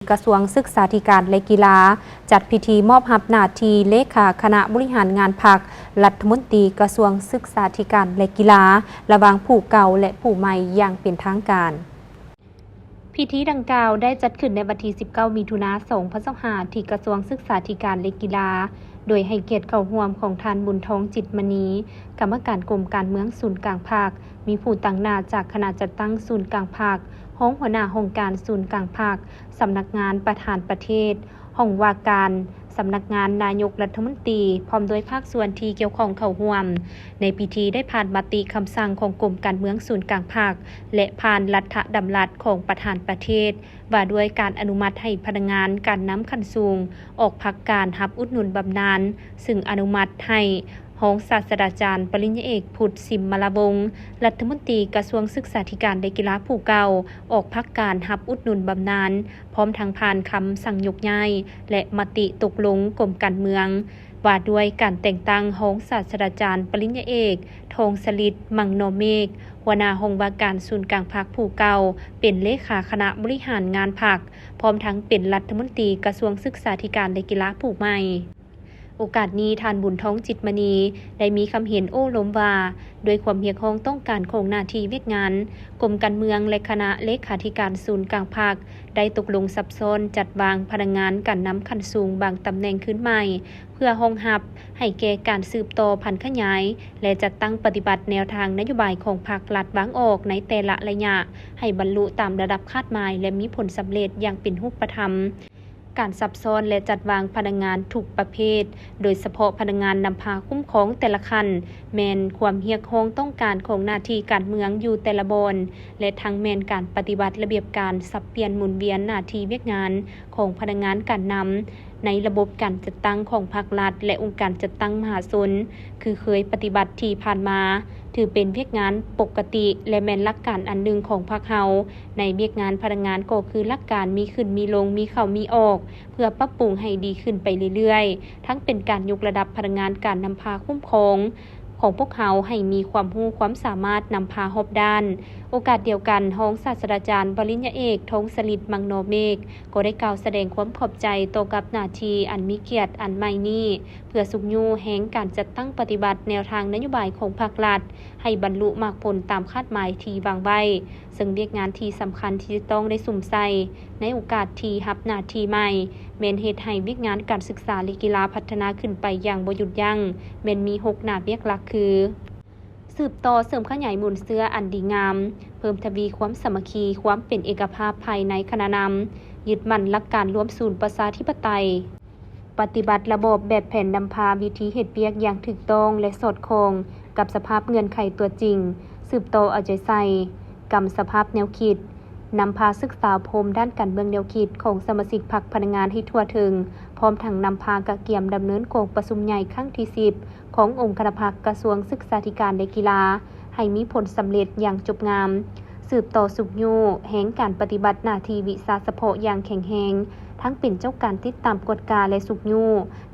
กระทรวงศึกษาธิการและกีฬาจัดพิธีมอบหน้าที่เลขาคณะบริหารงานพรรครัฐมนตรีกระทรวงศึกษาธิการและกีฬาระหว่างผู้เก่าและผู้ใหม่อย่างเป็นทางการพิธีดังกล่าวได้จัดขึ้นในวันที่ 19 มิถุนายน 2025 ที่กระทรวงศึกษาธิการและกีฬาโดยให้เกียรติเข้าร่วมของท่านบุญทองจิตมณีกรรมการกรมการเมืองศูนย์กลางภาคมีผู้ต่างหน้าจากคณะจัดตั้งศูนย์กลางภาคห้องหัวหน้าองค์การศูนย์กลางภาคสำนักงานประธานประเทศห้องว่าการสำนักงานนายกรัฐมนตรีพร้อมด้วยภาคส่วนที่เกี่ยวข้องเข้าร่วมในพิธีได้ผ่านมติคำสั่งของกรมการเมืองศูนย์กลางภาคและผ่านรัฐดำรัสของประธานประเทศว่าด้วยการอนุมัติให้พนักงานการน้ำขั้นสูงออกพักการรับอุดหนุนบำนาญซึ่งอนุมัติให้รองศาสตราจารย์ปริญญาเอกพุทธสิมมลวงศ์รัฐมนตรีกระทรวงศึกษาธิการและกีฬาผู้เก่าออกพักการรับอุดหนุนบำนาญพร้อมทางผ่านคำสั่งยกย้ายและมติตกลงกรมการเมืองว่าด้วยการแต่งตั้งรองศาสตราจารย์ปริญญาเอกธงสฤทธิ์มังโนเมฆหัวหน้าห้องว่าการศูนย์กลางพรรคผู้เก่าเป็นเลขาคณะบริหารงานพรรคพร้อมทั้งเป็นรัฐมนตรีกระทรวงศึกษาธิการและกีฬาผู้ใหม่โอกาสนี้ท่านบุญทองจิตมณีได้มีคำเห็นโอ้ล้มว่าโดยความเรียกร้องต้องการโครงหน้าที่เวียกงานกรมการเมืองและคณะเลขาธิการศูนย์กลางภาคได้ตกลงซับซ้อนจัดวางพนักงานการนำขั้นสูงบางตำแหน่งขึ้นใหม่เพื่อรองรับให้แก่การสืบต่อพันธุ์ขยายและจัดตั้งปฏิบัติแนวทางนโยบายของพรรครัฐวางออกในแต่ละระยะให้บรรลุตามระดับคาดหมายและมีผลสำเร็จอย่างเป็นรูปธรรมการซับซ้อนและจัดวางพนักงานทุกประเภทโดยเฉพาะพนักงานนำพาคุ้มครองแต่ละคันแมนความเรียกร้องต้องการของหน้าที่การเมืองอยู่แต่ละบอนและทั้งแมนการปฏิบัติระเบียบการสับเปลี่ยนหมุนเวียนหน้าที่เวียกงานของพนักงานการนำในระบบการจัดตั้งของภาครัฐและองค์การจัดตั้งมหาชนคือเคยปฏิบัติที่ผ่านมาถือเป็นเวียกงานปกติและแม่นหลักการอันหนึ่งของพรรคเฮาในเวียกงานพนักงานก็คือหลักการมีขึ้นมีลงมีเข้ามีออกเพื่อปรับปรุงให้ดีขึ้นไปเรื่อยๆทั้งเป็นการยกระดับพนักงานการนำพาคุ้มครองของพวกเขาให้มีความรู้ความสามารถนำพาฮอบด้านโอกาสเดียวกันรองศาสตราจารย์ปริญญาเอกธงสฤทธิ์มังโนเมฆก็ได้กล่าวแสดงความขอบใจต่อกับหน้าที่อันมีเกียรติอันใหม่นี้เพื่อสุขยูแห่งการจัดตั้งปฏิบัติแนวทางนโยบายของภาครัฐให้บรรลุมรรคผลตามคาดหมายที่วางไว้ซึ่งเรียกงานที่สำคัญที่จะต้องได้สุ่มใส่ในโอกาสที่รับหน้าที่ใหม่แม่นเฮ็ดให้เวียกงานการศึกษาและกีฬาพัฒนาขึ้นไปอย่างบ่หยุดยั้งแม่นมี6หน้าเวียกหลักคือสืบต่อเสริมขยายมูลเสื้ออันดีงามเพิ่มทวีความสามัคคีความเป็นเอกภาพภายในคณะนำยึดมั่นหลักการรวมศูนย์ประชาธิปไตยปฏิบัติระบบแบบแผนนำพาวิธีเฮ็ดเวียกอย่างถูกต้องและสอดคล้องกับสภาพเงื่อนไขตัวจริงสืบต่อเอาใจใส่กำสภาพแนวคิดนำพาศึกษาพรมด้านการเมืองแนวคิดของสมาชิกพรรคพนักงานให้ทั่วถึงพร้อมทั้งนำพากะเกียมดำเนินโครงประชุมใหญ่ครั้งที่10ขององค์คณะพรรคกระทรวงศึกษาธิการและกีฬาให้มีผลสำเร็จอย่างจบงามสืบต่อสุขยูแห่งการปฏิบัติหน้าที่วิสาเฉพาะอย่างแข็งแรงทั้งเป็นเจ้าการติดตามกฎการและสุขยู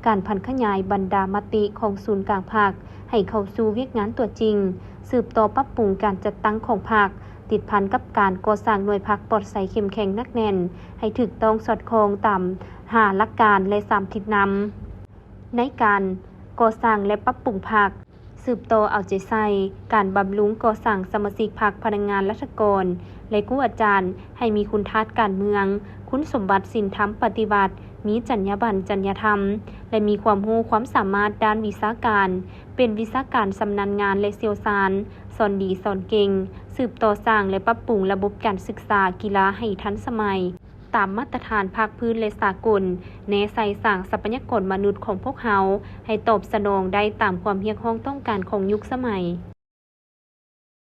การพันขยายบรรดามติของศูนย์กลางพรรคให้เข้าสู่เวียกงานตัวจริงสืบต่อปรับปรุงการจัดตั้งของพรรคติดพันกับการก่อสร้างหน่วยพรรคปลอดภัยเข้มแข็งนักแน่นให้ถูกต้องสอดคล้องตาม5หลักการและ3ทิศนำในการก่อสร้างและปรับปรุงพรรคสืบต่อเอาใจใส่การบำรุงก่อสร้างสมาชิกพรรคพนักงานราชการและครูอาจารย์ให้มีคุณทัศน์การเมืองคุณสมบัติศีลธรรมปฏิบัติมีจรรยาบรรณจรรยธรรมและมีความรู้ความสามารถด้านวิชาการเป็นวิชาการชำนาญงานและเชี่ยวชาญสอนดีสอนเก่งสืบต่อสร้างและปรับปรุงระบบการศึกษากีฬาให้ทันสมัยตามมาตรฐานภาคพื้นและสากลแนใส่สร้างทรัพยากรมนุษย์ของพวกเขาให้ตอบสนองได้ตามความเรียกร้องต้องการของยุคสมัย